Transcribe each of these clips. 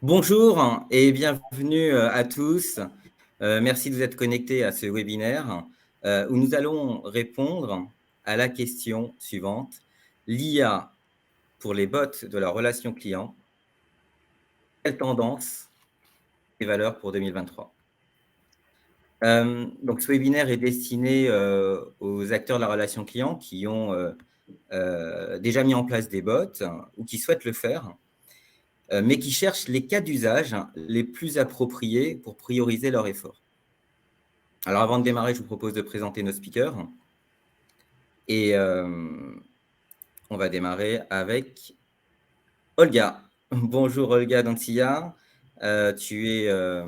Bonjour et bienvenue à tous. Merci de vous être connectés à ce webinaire où nous allons répondre à la question suivante. L'IA pour les bots de la relation client, quelle tendance et valeurs pour 2023? Donc ce webinaire est destiné aux acteurs de la relation client qui ont déjà mis en place des bots ou qui souhaitent le faire, mais qui cherchent les cas d'usage les plus appropriés pour prioriser leur effort. Alors avant de démarrer, je vous propose de présenter nos speakers. Et on va démarrer avec Olga. Bonjour Olga Dancilla. Tu es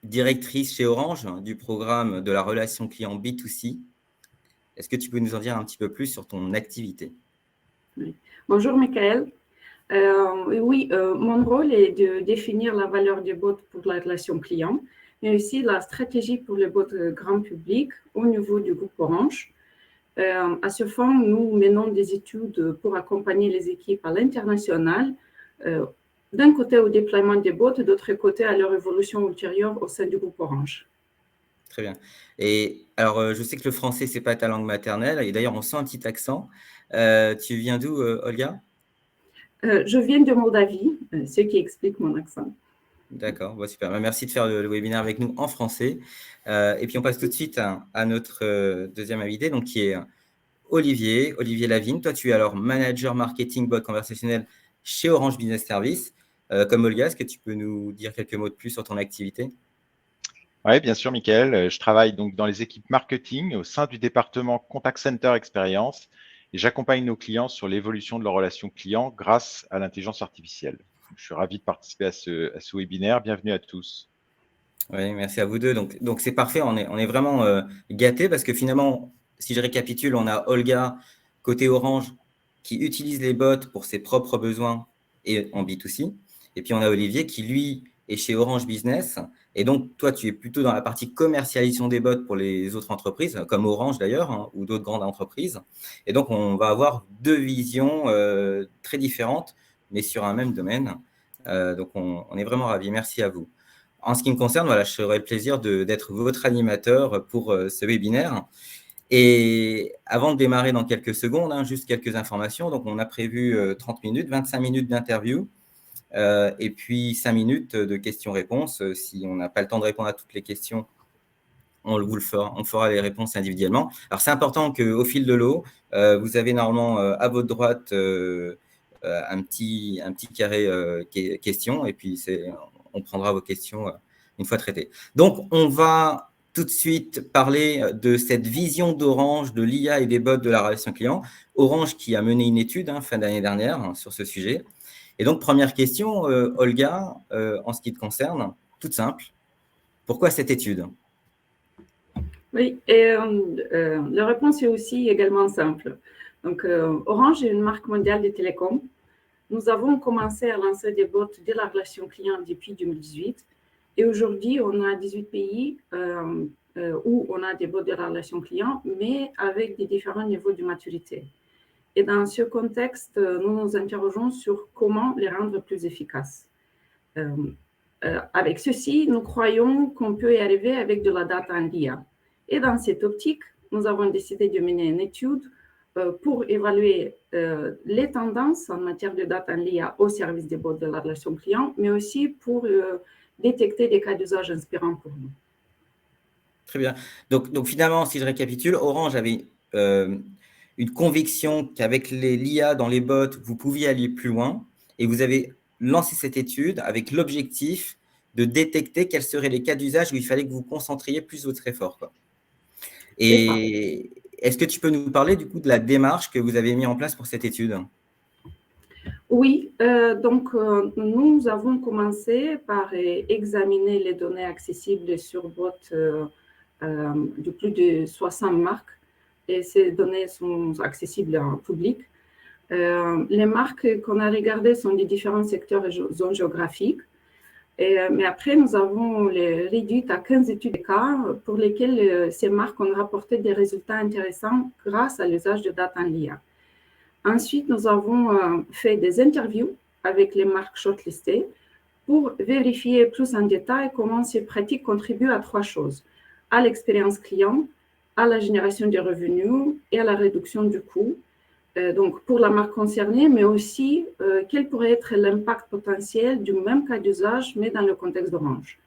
directrice chez Orange du programme de la relation client B2C. Est-ce que tu peux nous en dire un petit peu plus sur ton activité? Oui. Bonjour Michael. Mon rôle est de définir la valeur des bots pour la relation client, mais aussi la stratégie pour les bots grand public au niveau du groupe Orange. À ce fond, nous menons des études pour accompagner les équipes à l'international, d'un côté au déploiement des bots, de l'autre côté à leur évolution ultérieure au sein du groupe Orange. Très bien. Et alors, je sais que le français, c'est pas ta langue maternelle, et d'ailleurs, on sent un petit accent. Tu viens d'où, Olga? Je viens de Moldavie, ce qui explique mon accent. D'accord, bon, super. Merci de faire le webinaire avec nous en français. Et puis, on passe tout de suite à notre deuxième invité, donc, qui est Olivier Lavigne. Toi, tu es alors manager marketing bot conversationnel chez Orange Business Service. Comme Olga, est-ce que tu peux nous dire quelques mots de plus sur ton activité? Oui, bien sûr, Michael. Je travaille donc dans les équipes marketing au sein du département Contact Center Experience et j'accompagne nos clients sur l'évolution de leur relation client grâce à l'intelligence artificielle. Je suis ravi de participer à ce webinaire. Bienvenue à tous. Oui, merci à vous deux. Donc c'est parfait, on est vraiment gâtés parce que finalement, si je récapitule, on a Olga côté Orange qui utilise les bots pour ses propres besoins et en B2C. Et puis on a Olivier qui, lui, est chez Orange Business. Et donc, toi, tu es plutôt dans la partie commercialisation des bots pour les autres entreprises, comme Orange d'ailleurs, hein, ou d'autres grandes entreprises. Et donc, on va avoir deux visions très différentes, mais sur un même domaine. Donc, on est vraiment ravis. Merci à vous. En ce qui me concerne, voilà, j'aurai le plaisir d'être votre animateur pour ce webinaire. Et avant de démarrer dans quelques secondes, hein, juste quelques informations. Donc, on a prévu 30 minutes, 25 minutes d'interview et puis 5 minutes de questions-réponses. Si on n'a pas le temps de répondre à toutes les questions, on fera les réponses individuellement. Alors, c'est important qu'au fil de l'eau, vous avez normalement à votre droite un petit carré questions et puis on prendra vos questions une fois traitées. Donc, on va tout de suite parler de cette vision d'Orange, de l'IA et des bots de la relation client. Orange qui a mené une étude fin d'année dernière sur ce sujet. Et donc, première question, Olga, en ce qui te concerne, toute simple. Pourquoi cette étude? Oui, et la réponse est aussi également simple. Donc, Orange est une marque mondiale de télécom. Nous avons commencé à lancer des bots de la relation client depuis 2018. Et aujourd'hui, on a 18 pays où on a des bots de la relation client, mais avec des différents niveaux de maturité. Et dans ce contexte, nous nous interrogeons sur comment les rendre plus efficaces. Avec ceci, nous croyons qu'on peut y arriver avec de la data en l'IA. Et dans cette optique, nous avons décidé de mener une étude pour évaluer les tendances en matière de data en l'IA au service des bots de la relation client, mais aussi pour détecter des cas d'usage inspirants pour nous. Très bien. Donc finalement, si je récapitule, Orange avait une conviction qu'avec l'IA dans les bots, vous pouviez aller plus loin et vous avez lancé cette étude avec l'objectif de détecter quels seraient les cas d'usage où il fallait que vous concentriez plus votre effort, quoi. Et est-ce que tu peux nous parler du coup de la démarche que vous avez mis en place pour cette étude? Oui, nous avons commencé par examiner les données accessibles sur bots de plus de 60 marques et ces données sont accessibles en public. Les marques qu'on a regardées sont des différents secteurs et zones géographiques. Mais après, nous avons les réduites à 15 études de cas pour lesquelles ces marques ont rapporté des résultats intéressants grâce à l'usage de data en l'IA. Ensuite, nous avons fait des interviews avec les marques shortlistées pour vérifier plus en détail comment ces pratiques contribuent à 3 choses: à l'expérience client, à la génération de revenus et à la réduction du coût. Donc pour la marque concernée, mais aussi quel pourrait être l'impact potentiel du même cas d'usage, mais dans le contexte d'Orange.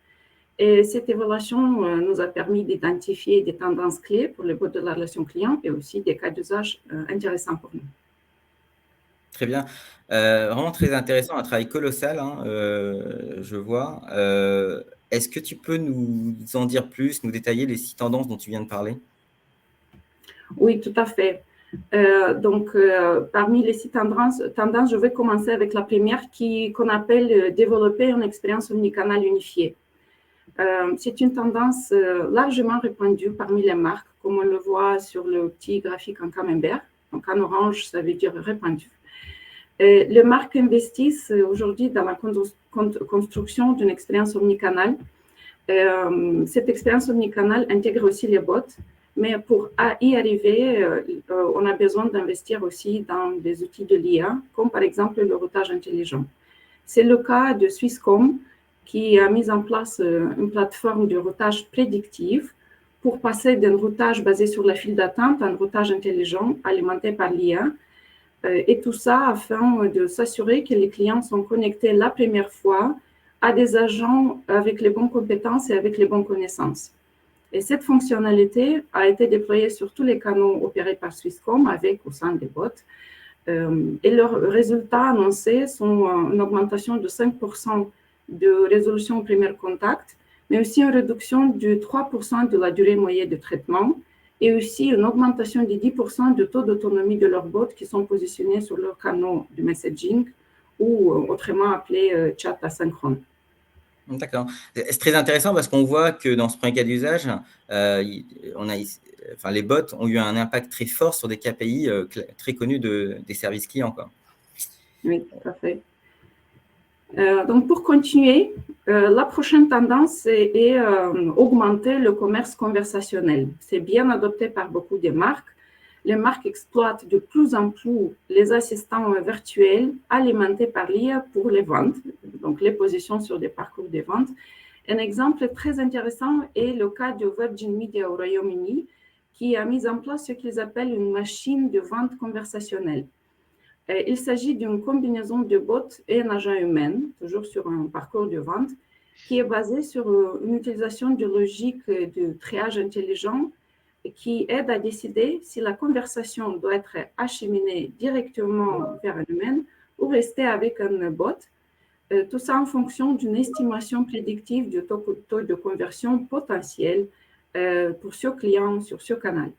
Et cette évaluation nous a permis d'identifier des tendances clés pour le bout de la relation client et aussi des cas d'usage intéressants pour nous. Très bien. Vraiment très intéressant, un travail colossal, hein, je vois. Est-ce que tu peux nous en dire plus, nous détailler les 6 tendances dont tu viens de parler? Oui, tout à fait. Donc, parmi les 6 tendances, je vais commencer avec la première qu'on appelle développer une expérience omnicanale unifiée. C'est une tendance largement répandue parmi les marques, comme on le voit sur le petit graphique en camembert. Donc, en orange, ça veut dire répandu. Les marques investissent aujourd'hui dans la construction d'une expérience omnicanale. Cette expérience omnicanale intègre aussi les bots, mais pour y arriver, on a besoin d'investir aussi dans des outils de l'IA, comme par exemple le routage intelligent. C'est le cas de Swisscom, qui a mis en place une plateforme de routage prédictif pour passer d'un routage basé sur la file d'attente à un routage intelligent alimenté par l'IA. Et tout ça afin de s'assurer que les clients sont connectés la première fois à des agents avec les bonnes compétences et avec les bonnes connaissances. Et cette fonctionnalité a été déployée sur tous les canaux opérés par Swisscom avec ou sans des bots. Et leurs résultats annoncés sont une augmentation de 5% de résolution au premier contact, mais aussi une réduction de 3% de la durée moyenne de traitement et aussi une augmentation de 10% du taux d'autonomie de leurs bots qui sont positionnés sur leurs canaux de messaging ou autrement appelé chat asynchrone. D'accord. C'est très intéressant parce qu'on voit que dans ce premier cas d'usage, les bots ont eu un impact très fort sur des KPI très connus des services clients, quoi. Oui, tout à fait. Donc, pour continuer, la prochaine tendance est augmenter le commerce conversationnel. C'est bien adopté par beaucoup de marques. Les marques exploitent de plus en plus les assistants virtuels alimentés par l'IA pour les ventes, donc les positions sur des parcours de vente. Un exemple très intéressant est le cas de Virgin Media au Royaume-Uni, qui a mis en place ce qu'ils appellent une machine de vente conversationnelle. Il s'agit d'une combinaison de bots et un agent humain, toujours sur un parcours de vente, qui est basé sur une utilisation de logique de triage intelligent qui aide à décider si la conversation doit être acheminée directement vers un humain ou rester avec un bot. Tout ça en fonction d'une estimation prédictive du taux de conversion potentiel pour ce client sur ce canal.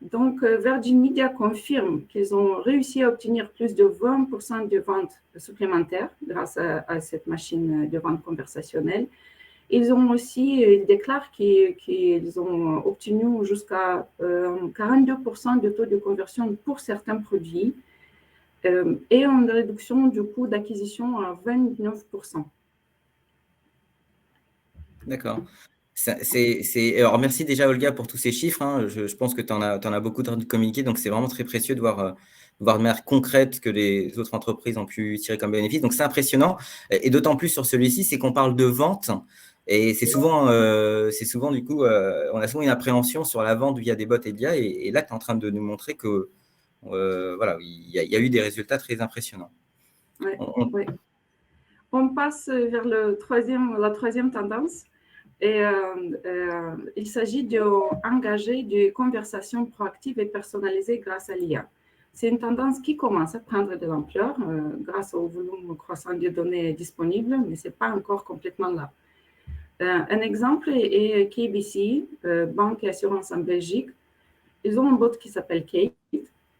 Donc, Virgin Media confirme qu'ils ont réussi à obtenir plus de 20% de ventes supplémentaires grâce à cette machine de vente conversationnelle. Ils déclarent qu'ils ont obtenu jusqu'à 42% de taux de conversion pour certains produits et une réduction du coût d'acquisition à 29%. D'accord. Alors, merci déjà, Olga, pour tous ces chiffres, hein. Je pense que tu en as beaucoup communiqué, donc c'est vraiment très précieux de voir de manière concrète que les autres entreprises ont pu tirer comme bénéfice. Donc, c'est impressionnant. Et d'autant plus sur celui-ci, c'est qu'on parle de vente. Et c'est souvent, du coup, on a souvent une appréhension sur la vente via des bots et de l'IA. Et là, tu es en train de nous montrer que, voilà, il y a eu des résultats très impressionnants. Ouais, ouais. On passe vers la troisième tendance. Et il s'agit d'engager des conversations proactives et personnalisées grâce à l'IA. C'est une tendance qui commence à prendre de l'ampleur grâce au volume croissant de données disponibles, mais ce n'est pas encore complètement là. Un exemple est KBC, Banque et Assurance en Belgique. Ils ont un bot qui s'appelle Kate,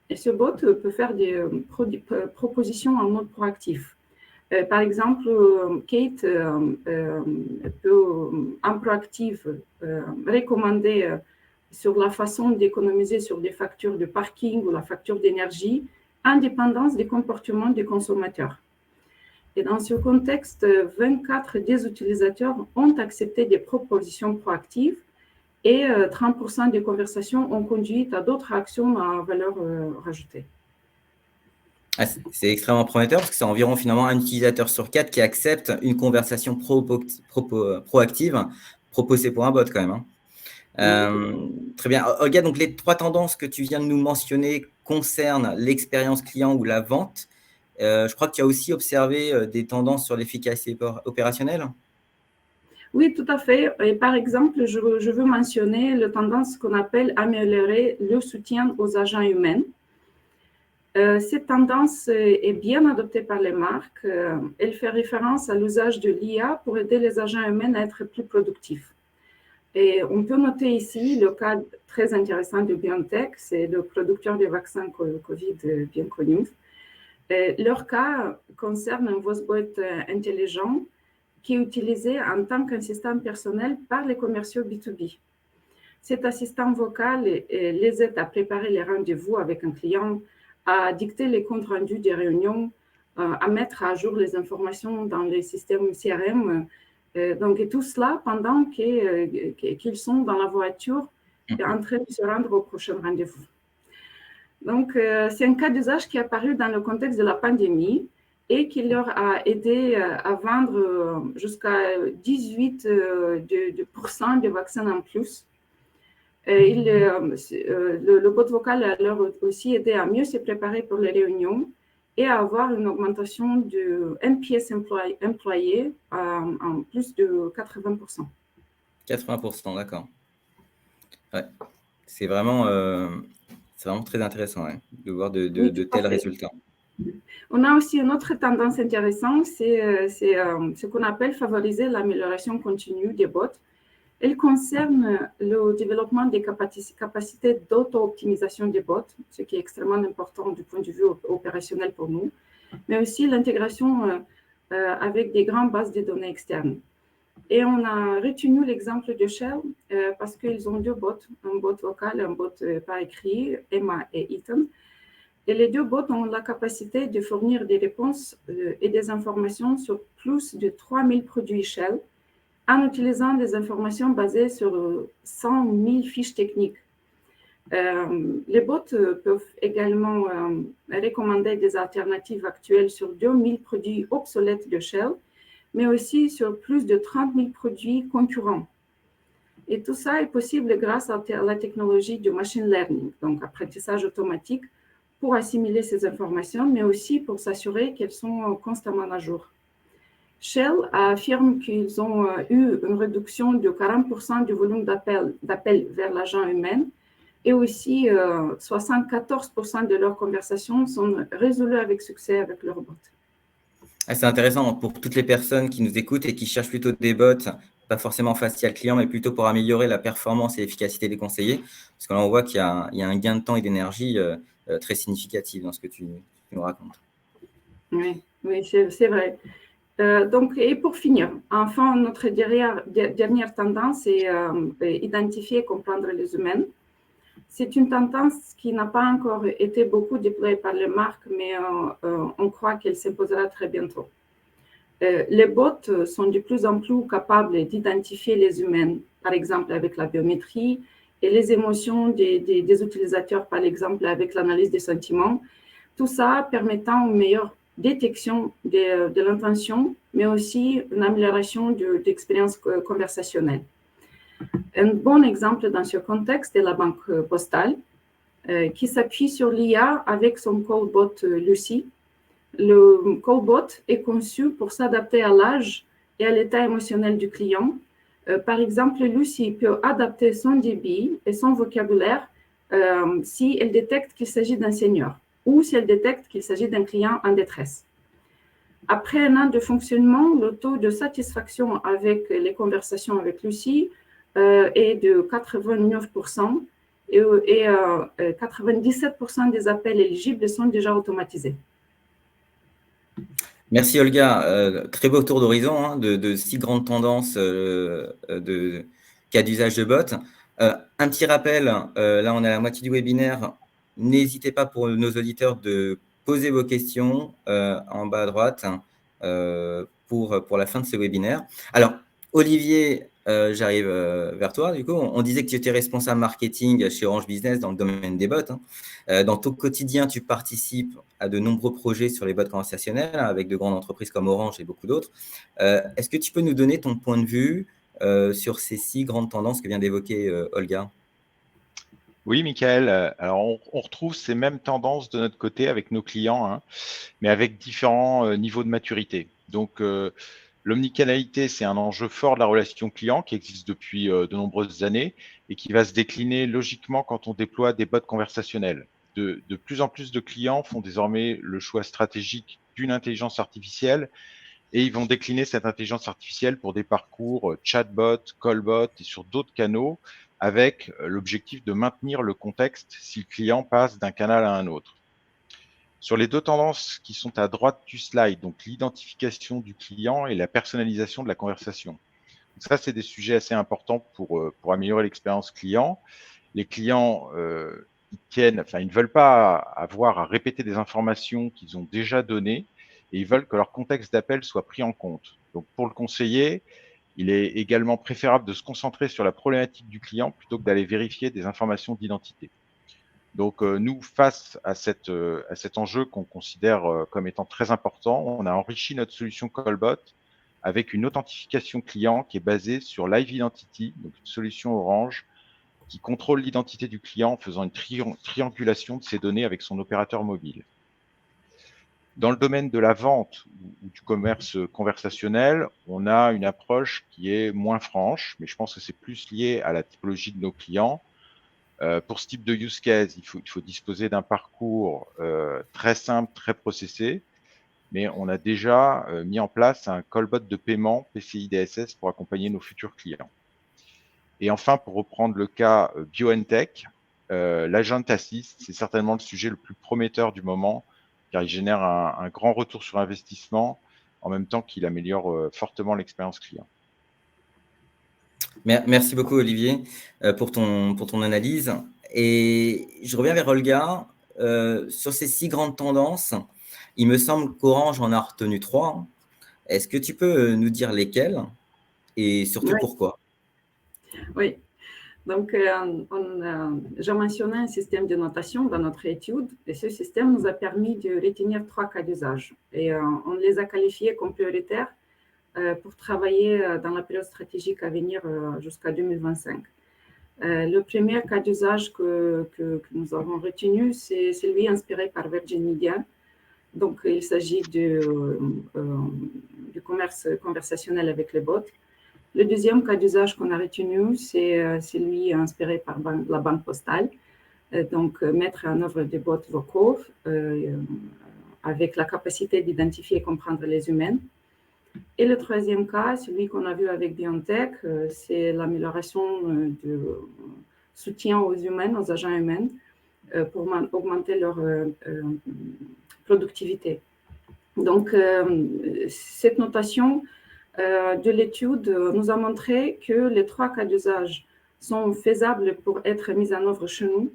et ce bot peut faire des propositions en mode proactif. Par exemple, Kate peut, en proactif, recommander sur la façon d'économiser sur des factures de parking ou la facture d'énergie, indépendance des comportements des consommateurs. Et dans ce contexte, 24 des utilisateurs ont accepté des propositions proactives et 30% des conversations ont conduit à d'autres actions à valeur rajoutée. Ah, c'est extrêmement prometteur parce que c'est environ finalement un utilisateur sur 4 qui accepte une conversation proactive proposée pour un bot quand même, hein. Très bien. Olga, donc les 3 tendances que tu viens de nous mentionner concernent l'expérience client ou la vente. Je crois que tu as aussi observé des tendances sur l'efficacité opérationnelle. Oui, tout à fait. Et par exemple, je veux mentionner la tendance qu'on appelle améliorer le soutien aux agents humains. Cette tendance est bien adoptée par les marques. Elle fait référence à l'usage de l'IA pour aider les agents humains à être plus productifs. Et on peut noter ici le cas très intéressant de BioNTech, c'est le producteur de vaccins Covid bien connu. Leur cas concerne un voicebot intelligent qui est utilisé en tant qu'assistant personnel par les commerciaux B2B. Cet assistant vocal les aide à préparer les rendez-vous avec un client, à dicter les comptes rendus des réunions, à mettre à jour les informations dans les systèmes CRM. Donc, et tout cela pendant qu'ils sont dans la voiture en train de se rendre au prochain rendez-vous. Donc, c'est un cas d'usage qui est apparu dans le contexte de la pandémie et qui leur a aidé à vendre jusqu'à 18% de vaccins en plus. Le bot vocal a leur aussi aidé à mieux se préparer pour les réunions et à avoir une augmentation de NPS employé en plus de 80%. 80%, d'accord. Ouais. C'est vraiment très intéressant de voir de tels résultats. On a aussi une autre tendance intéressante, c'est ce qu'on appelle favoriser l'amélioration continue des bots. Elle concerne le développement des capacités d'auto-optimisation des bots, ce qui est extrêmement important du point de vue opérationnel pour nous, mais aussi l'intégration avec des grandes bases de données externes. Et on a retenu l'exemple de Shell parce qu'ils ont 2 bots, un bot vocal et un bot par écrit, Emma et Ethan. Et les 2 bots ont la capacité de fournir des réponses et des informations sur plus de 3000 produits Shell en utilisant des informations basées sur 100 000 fiches techniques. Les bots peuvent également recommander des alternatives actuelles sur 2000 produits obsolètes de Shell, mais aussi sur plus de 30 000 produits concurrents. Et tout ça est possible grâce à la technologie du machine learning, donc apprentissage automatique, pour assimiler ces informations, mais aussi pour s'assurer qu'elles sont constamment à jour. Shell affirme qu'ils ont eu une réduction de 40% du volume d'appels vers l'agent humain et aussi 74% de leurs conversations sont résolues avec succès avec leur bot. C'est intéressant pour toutes les personnes qui nous écoutent et qui cherchent plutôt des bots, pas forcément facial client, mais plutôt pour améliorer la performance et l'efficacité des conseillers. Parce que là, on voit qu'il y a un gain de temps et d'énergie très significatif dans ce que tu nous racontes. Oui, c'est vrai. Donc, et pour finir, enfin, notre dernière tendance est identifier et comprendre les humains. C'est une tendance qui n'a pas encore été beaucoup déployée par les marques, mais on croit qu'elle s'imposera très bientôt. Les bots sont de plus en plus capables d'identifier les humains, par exemple avec la biométrie, et les émotions des utilisateurs, par exemple avec l'analyse des sentiments. Tout ça permettant une meilleure détection de l'intention, mais aussi une amélioration de l'expérience conversationnelle. Un bon exemple dans ce contexte est la Banque Postale, qui s'appuie sur l'IA avec son callbot Lucy. Le callbot est conçu pour s'adapter à l'âge et à l'état émotionnel du client. Par exemple, Lucy peut adapter son débit et son vocabulaire si elle détecte qu'il s'agit d'un senior ou si elle détecte qu'il s'agit d'un client en détresse. Après un an de fonctionnement, le taux de satisfaction avec les conversations avec Lucy est de 89% et 97% des appels éligibles sont déjà automatisés. Merci Olga. Très beau tour d'horizon de 6 grandes tendances de cas d'usage de bots. Un petit rappel, là on est à la moitié du webinaire. N'hésitez pas pour nos auditeurs de poser vos questions en bas à droite pour la fin de ce webinaire. Alors, Olivier j'arrive vers toi. Du coup, on disait que tu étais responsable marketing chez Orange Business dans le domaine des bots. Dans ton quotidien, tu participes à de nombreux projets sur les bots conversationnels avec de grandes entreprises comme Orange et beaucoup d'autres. Est-ce que tu peux nous donner ton point de vue sur ces 6 grandes tendances que vient d'évoquer Olga? Oui, Michael. Alors, on retrouve ces mêmes tendances de notre côté avec nos clients, hein, mais avec différents niveaux de maturité. Donc, l'omnicanalité, c'est un enjeu fort de la relation client qui existe depuis de nombreuses années et qui va se décliner logiquement quand on déploie des bots conversationnels. De plus en plus de clients font désormais le choix stratégique d'une intelligence artificielle et ils vont décliner cette intelligence artificielle pour des parcours chatbot, callbot et sur d'autres canaux avec l'objectif de maintenir le contexte si le client passe d'un canal à un autre. Sur les 2 tendances qui sont à droite du slide, donc l'identification du client et la personnalisation de la conversation. Donc ça, c'est des sujets assez importants pour améliorer l'expérience client. Les clients, ils ne veulent pas avoir à répéter des informations qu'ils ont déjà données et ils veulent que leur contexte d'appel soit pris en compte. Donc, pour le conseiller, il est également préférable de se concentrer sur la problématique du client plutôt que d'aller vérifier des informations d'identité. Donc, nous, face à cet enjeu qu'on considère comme étant très important, on a enrichi notre solution Callbot avec une authentification client qui est basée sur Live Identity, donc une solution Orange qui contrôle l'identité du client en faisant une triangulation de ses données avec son opérateur mobile. Dans le domaine de la vente ou du commerce conversationnel, on a une approche qui est moins franche, mais je pense que c'est plus lié à la typologie de nos clients. Pour ce type de use case, il faut disposer d'un parcours très simple, très processé, mais on a déjà mis en place un callbot de paiement PCI DSS pour accompagner nos futurs clients. Et enfin, pour reprendre le cas BioNTech, l'Agent Assist, c'est certainement le sujet le plus prometteur du moment, car il génère un grand retour sur investissement en même temps qu'il améliore fortement l'expérience client. Merci beaucoup, Olivier, pour ton analyse. Et je reviens vers Olga. Sur ces 6 grandes tendances, il me semble qu'Orange en a retenu 3. Est-ce que tu peux nous dire lesquelles et surtout pourquoi? Oui. Donc, j'ai mentionné un système de notation dans notre étude et ce système nous a permis de retenir 3 cas d'usage. Et on les a qualifiés comme prioritaires pour travailler dans la période stratégique à venir jusqu'à 2025. Le premier cas d'usage que nous avons retenu, c'est celui inspiré par Virgin Media. Donc, il s'agit du commerce conversationnel avec les bots. Le deuxième cas d'usage qu'on a retenu, c'est celui inspiré par la Banque Postale. Donc, mettre en œuvre des bots vocaux avec la capacité d'identifier et comprendre les humains. Et le troisième cas, celui qu'on a vu avec BioNTech, c'est l'amélioration du soutien aux humains, aux agents humains, pour augmenter leur productivité. Donc, cette notation de l'étude nous a montré que les 3 cas d'usage sont faisables pour être mis en œuvre chez nous,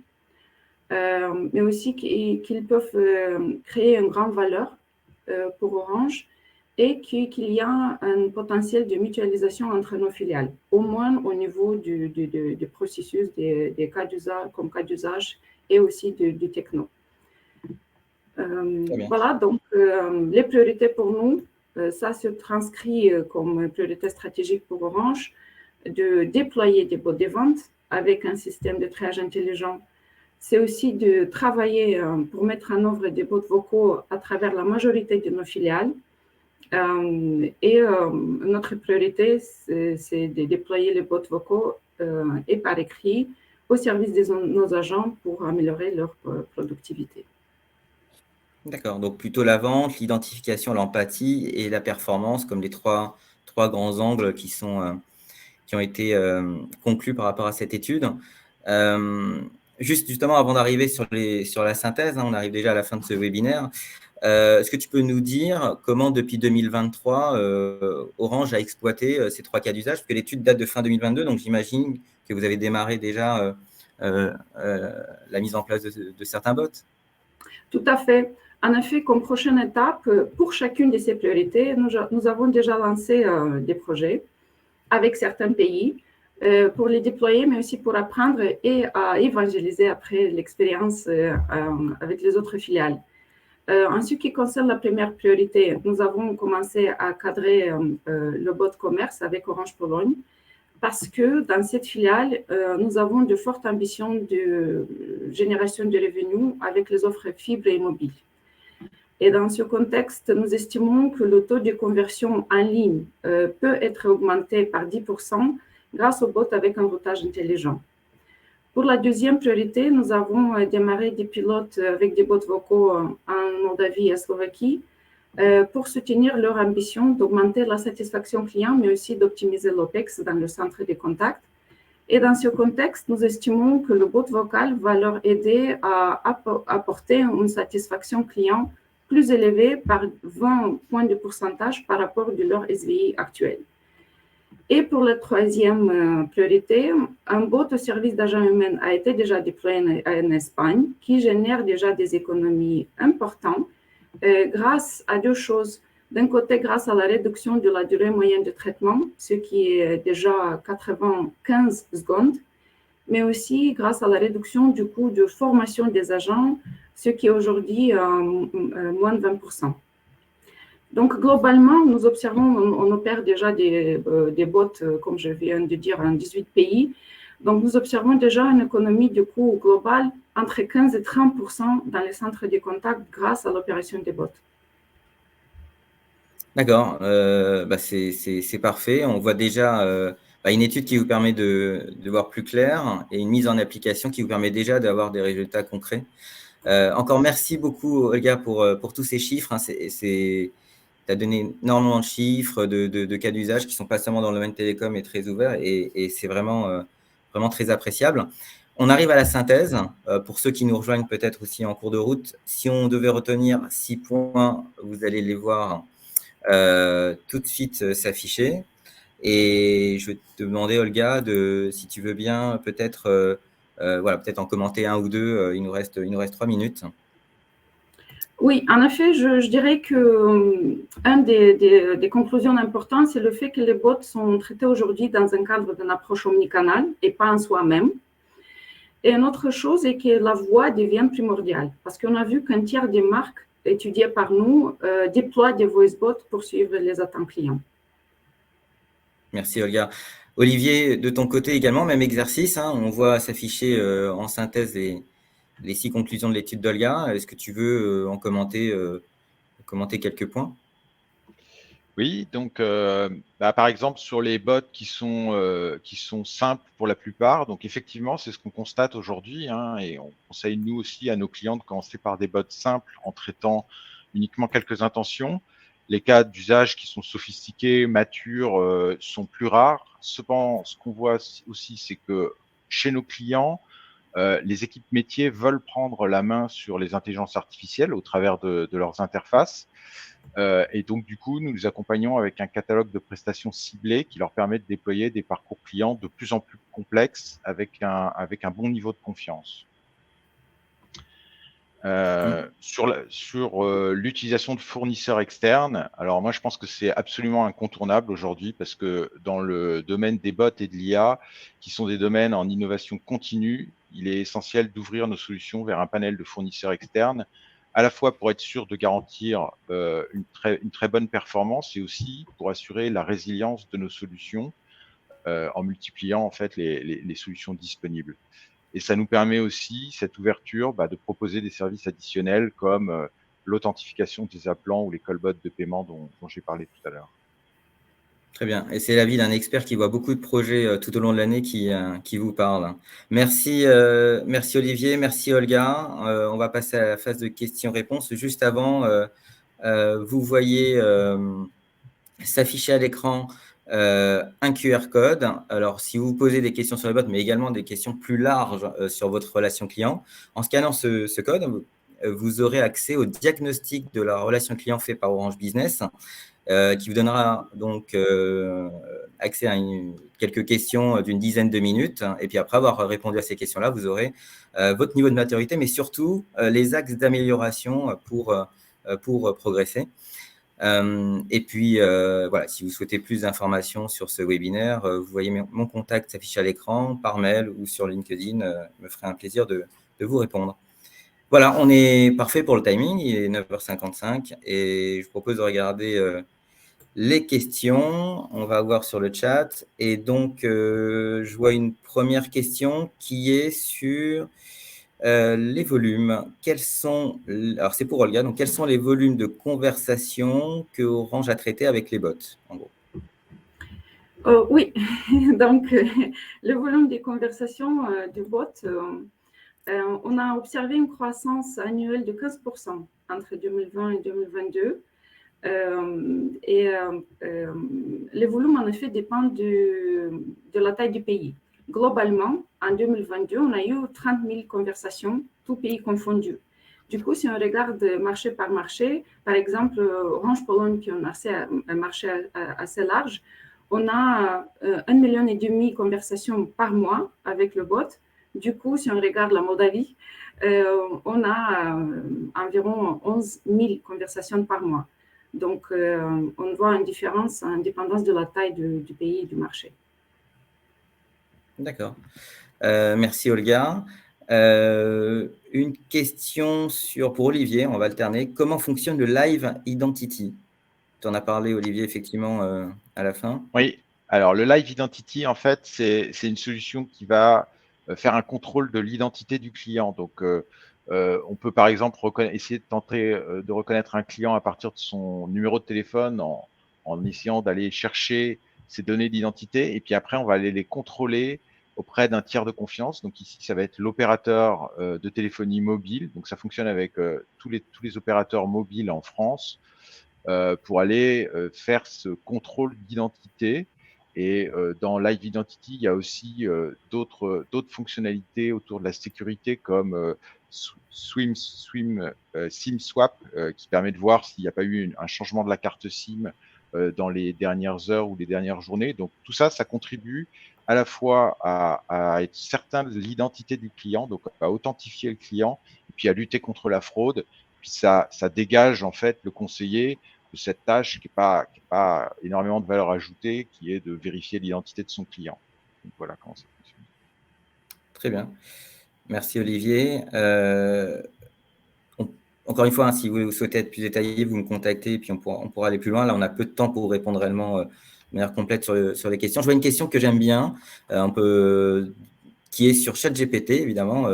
mais aussi qu'ils peuvent créer une grande valeur pour Orange et qu'il y a un potentiel de mutualisation entre nos filiales, au moins au niveau du processus des cas d'usage, comme cas d'usage et aussi du techno. Voilà, donc les priorités pour nous, ça se transcrit comme priorité stratégique pour Orange, de déployer des bots de vente avec un système de triage intelligent. C'est aussi de travailler pour mettre en œuvre des bots vocaux à travers la majorité de nos filiales. Et notre priorité, c'est de déployer les bots vocaux et par écrit au service de nos agents pour améliorer leur productivité. D'accord, donc plutôt la vente, l'identification, l'empathie et la performance comme les trois grands angles qui ont été conclus par rapport à cette étude. Justement, avant d'arriver sur la synthèse, on arrive déjà à la fin de ce webinaire. Est-ce que tu peux nous dire comment, depuis 2023, Orange a exploité ces 3 cas d'usage? Parce que l'étude date de fin 2022, donc j'imagine que vous avez démarré déjà la mise en place de certains bots. Tout à fait. En effet, comme prochaine étape, pour chacune de ces priorités, nous avons déjà lancé des projets. avec certains pays pour les déployer, mais aussi pour apprendre et à évangéliser après l'expérience avec les autres filiales. En ce qui concerne la première priorité, nous avons commencé à cadrer le bot commerce avec Orange Pologne parce que dans cette filiale, nous avons de fortes ambitions de génération de revenus avec les offres fibre et mobile. Et dans ce contexte, nous estimons que le taux de conversion en ligne peut être augmenté par 10% grâce au bot avec un routage intelligent. Pour la deuxième priorité, nous avons démarré des pilotes avec des bots vocaux en Moldavie et Slovaquie pour soutenir leur ambition d'augmenter la satisfaction client, mais aussi d'optimiser l'OPEX dans le centre de contact. Et dans ce contexte, nous estimons que le bot vocal va leur aider à apporter une satisfaction client plus élevée par 20 points de pourcentage par rapport de leur SVI actuel. Et pour la troisième priorité, un bot au service d'agents humains a été déjà déployé en Espagne, qui génère déjà des économies importantes grâce à deux choses. D'un côté, grâce à la réduction de la durée moyenne de traitement, ce qui est déjà 95 secondes, mais aussi grâce à la réduction du coût de formation des agents, ce qui est aujourd'hui moins de 20%. Donc, globalement, nous observons, on opère déjà des bots, comme je viens de dire, en 18 pays. Donc, nous observons déjà une économie de coût global entre 15 et 30% dans les centres de contact grâce à l'opération des bots. D'accord, c'est parfait. On voit déjà une étude qui vous permet de voir plus clair et une mise en application qui vous permet déjà d'avoir des résultats concrets. Encore merci beaucoup, Olga, pour tous ces chiffres. Tu as donné énormément de chiffres, de cas d'usage qui ne sont pas seulement dans le domaine télécom et très ouverts, et c'est vraiment très appréciable. On arrive à la synthèse. Pour ceux qui nous rejoignent peut-être aussi en cours de route, si on devait retenir 6 points, vous allez les voir tout de suite s'afficher. Et je vais te demander, Olga, si tu veux bien peut-être peut-être en commenter un ou deux. Il nous reste 3 minutes. Oui, en effet, je dirais que une des conclusions importantes, c'est le fait que les bots sont traités aujourd'hui dans un cadre d'une approche omnicanale et pas en soi-même. Et une autre chose est que la voix devient primordiale, parce qu'on a vu qu'un tiers des marques étudiées par nous déploient des voice bots pour suivre les attentes clients. Merci, Olga. Olivier, de ton côté également, même exercice, hein, on voit s'afficher en synthèse les 6 conclusions de l'étude d'Olga. Est-ce que tu veux en commenter quelques points? Oui, donc par exemple sur les bots qui sont simples pour la plupart, donc effectivement c'est ce qu'on constate aujourd'hui, hein, et on conseille nous aussi à nos clients de commencer par des bots simples en traitant uniquement quelques intentions. Les cas d'usage qui sont sophistiqués, matures, sont plus rares. Cependant, ce qu'on voit aussi, c'est que chez nos clients, les équipes métiers veulent prendre la main sur les intelligences artificielles au travers de leurs interfaces. Et donc, du coup, nous les accompagnons avec un catalogue de prestations ciblées qui leur permet de déployer des parcours clients de plus en plus complexes avec un bon niveau de confiance. Sur l'utilisation de fournisseurs externes, alors moi je pense que c'est absolument incontournable aujourd'hui parce que dans le domaine des bots et de l'IA, qui sont des domaines en innovation continue, il est essentiel d'ouvrir nos solutions vers un panel de fournisseurs externes, à la fois pour être sûr de garantir une très bonne performance et aussi pour assurer la résilience de nos solutions en multipliant en fait les solutions disponibles. Et ça nous permet aussi, cette ouverture, de proposer des services additionnels comme l'authentification des appelants ou les callbots de paiement dont j'ai parlé tout à l'heure. Très bien. Et c'est l'avis d'un expert qui voit beaucoup de projets tout au long de l'année qui vous parle. Merci Olivier, merci Olga. On va passer à la phase de questions-réponses. Juste avant, vous voyez s'afficher à l'écran un QR code. Alors, si vous posez des questions sur le bot, mais également des questions plus larges sur votre relation client, en scannant ce code, vous aurez accès au diagnostic de la relation client fait par Orange Business, qui vous donnera donc accès à quelques questions d'une dizaine de minutes. Et puis après avoir répondu à ces questions-là, vous aurez votre niveau de maturité, mais surtout les axes d'amélioration pour progresser. Et puis, voilà, si vous souhaitez plus d'informations sur ce webinaire, vous voyez mon contact s'afficher à l'écran, par mail ou sur LinkedIn. Me ferait un plaisir de vous répondre. Voilà, on est parfait pour le timing. Il est 9h55 et je vous propose de regarder les questions. On va voir sur le chat. Et donc, je vois une première question qui est sur les volumes. Alors, c'est pour Olga. Donc, quels sont les volumes de conversation que Orange a traités avec les bots, en gros? Oui, donc le volume des conversations du bot, on a observé une croissance annuelle de 15% entre 2020 et 2022. Les volumes, en effet, dépendent de la taille du pays. Globalement, en 2022, on a eu 30 000 conversations, tous pays confondus. Du coup, si on regarde marché par marché, par exemple, Orange Pologne, qui est un marché assez large, on a 1,5 million de conversations par mois avec le bot. Du coup, si on regarde la Moldavie, on a environ 11 000 conversations par mois. Donc, on voit une différence en dépendance de la taille du pays et du marché. D'accord. Merci, Olga. Une question pour Olivier, on va alterner. Comment fonctionne le Live Identity? Tu en as parlé, Olivier, effectivement, à la fin. Oui, alors le Live Identity, en fait, c'est une solution qui va faire un contrôle de l'identité du client. Donc, on peut par exemple essayer de tenter de reconnaître un client à partir de son numéro de téléphone en essayant d'aller chercher ses données d'identité. Et puis après, on va aller les contrôler auprès d'un tiers de confiance. Donc ici, ça va être l'opérateur de téléphonie mobile. Donc ça fonctionne avec tous les opérateurs mobiles en France. Pour aller faire ce contrôle d'identité. Et dans Live Identity, il y a aussi d'autres fonctionnalités autour de la sécurité comme SIM Swap qui permet de voir s'il n'y a pas eu un changement de la carte SIM dans les dernières heures ou les dernières journées. Donc tout ça, ça contribue à la fois à être certain de l'identité du client, donc à authentifier le client, et puis à lutter contre la fraude. Puis ça dégage en fait le conseiller de cette tâche qui n'est pas énormément de valeur ajoutée, qui est de vérifier l'identité de son client. Donc voilà comment ça fonctionne. Très bien. Merci, Olivier. Encore une fois, si vous souhaitez être plus détaillé, vous me contactez et puis on pourra aller plus loin. Là, on a peu de temps pour répondre réellement de manière complète sur les questions. Je vois une question que j'aime bien, qui est sur ChatGPT, évidemment.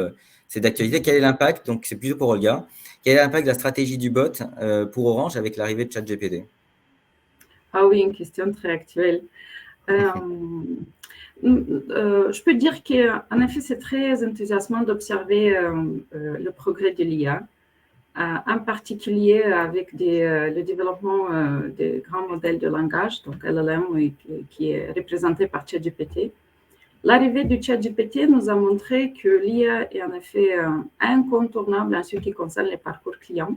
C'est d'actualité. Quel est l'impact? Donc, c'est plutôt pour Olga. Quel est l'impact de la stratégie du bot pour Orange avec l'arrivée de ChatGPT? Ah oui, une question très actuelle. Je peux dire qu'en effet, c'est très enthousiasmant d'observer le progrès de l'IA, en particulier avec le développement des grands modèles de langage, donc LLM, qui est représenté par ChatGPT. L'arrivée du ChatGPT nous a montré que l'IA est en effet incontournable en ce qui concerne les parcours clients.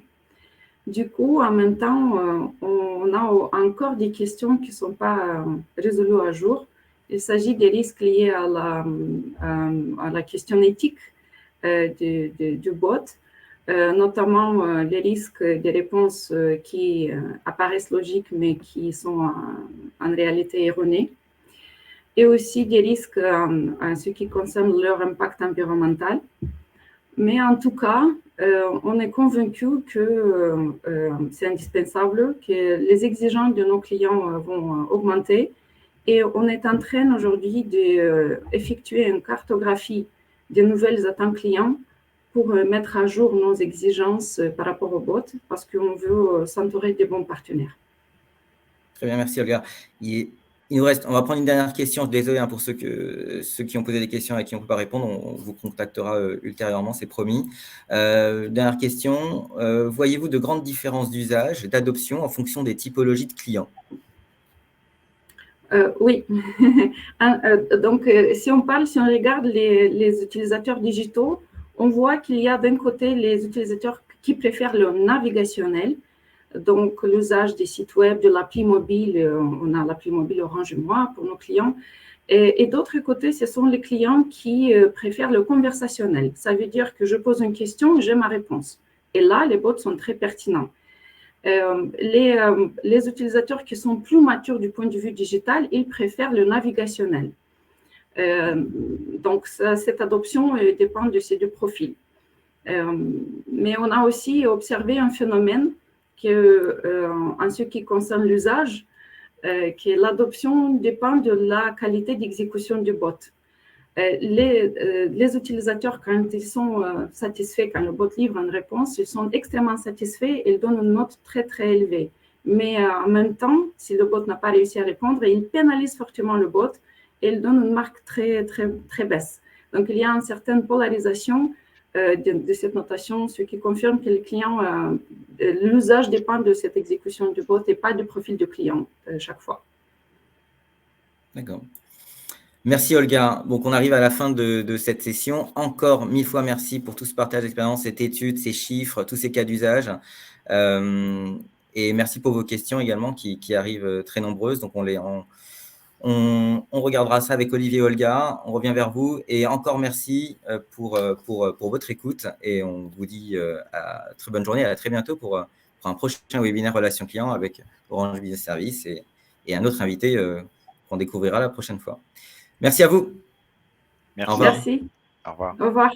Du coup, en même temps, on a encore des questions qui ne sont pas résolues à jour. Il s'agit des risques liés à la question éthique du bot, notamment les risques des réponses qui apparaissent logiques mais qui sont en réalité erronées, et aussi des risques en ce qui concerne leur impact environnemental. Mais en tout cas, on est convaincu que c'est indispensable, que les exigences de nos clients vont augmenter, et on est en train aujourd'hui d'effectuer une cartographie des nouvelles attentes clients pour mettre à jour nos exigences par rapport au bot, parce qu'on veut s'entourer des bons partenaires. Très bien, merci Olga. Il nous reste, on va prendre une dernière question. Désolé pour ceux qui ont posé des questions et qui ne peut pas répondre. On vous contactera ultérieurement, c'est promis. Dernière question. Voyez-vous de grandes différences d'usage, d'adoption en fonction des typologies de clients? Oui. Donc, si on regarde les utilisateurs digitaux, on voit qu'il y a d'un côté les utilisateurs qui préfèrent le navigationnel, donc l'usage des sites web, de l'appli mobile. On a l'appli mobile Orange et Moi pour nos clients. Et d'autre côté, ce sont les clients qui préfèrent le conversationnel. Ça veut dire que je pose une question et j'ai ma réponse. Et là, les bots sont très pertinents. Les utilisateurs qui sont plus matures du point de vue digital, ils préfèrent le navigationnel. Donc, cette adoption dépend de ces deux profils. Mais on a aussi observé un phénomène en ce qui concerne l'usage, que l'adoption dépend de la qualité d'exécution du bot. Les utilisateurs, quand ils sont satisfaits, quand le bot livre une réponse, ils sont extrêmement satisfaits, ils donnent une note très, très élevée. Mais en même temps, si le bot n'a pas réussi à répondre, il pénalise fortement le bot et il donne une marque très, très, très basse. Donc, il y a une certaine polarisation de cette notation, ce qui confirme que le client, l'usage dépend de cette exécution du bot et pas du profil du client chaque fois. D'accord. Merci Olga. Donc, on arrive à la fin de cette session. Encore 1000 fois merci pour tout ce partage d'expérience, cette étude, ces chiffres, tous ces cas d'usage. Et merci pour vos questions également qui arrivent très nombreuses. Donc, on regardera ça avec Olivier et Olga. On revient vers vous. Et encore merci pour votre écoute. Et on vous dit très bonne journée. À très bientôt pour un prochain webinaire Relations Clients avec Orange Business Services et un autre invité qu'on découvrira la prochaine fois. Merci à vous. Merci. Au revoir. Merci. Au revoir. Au revoir.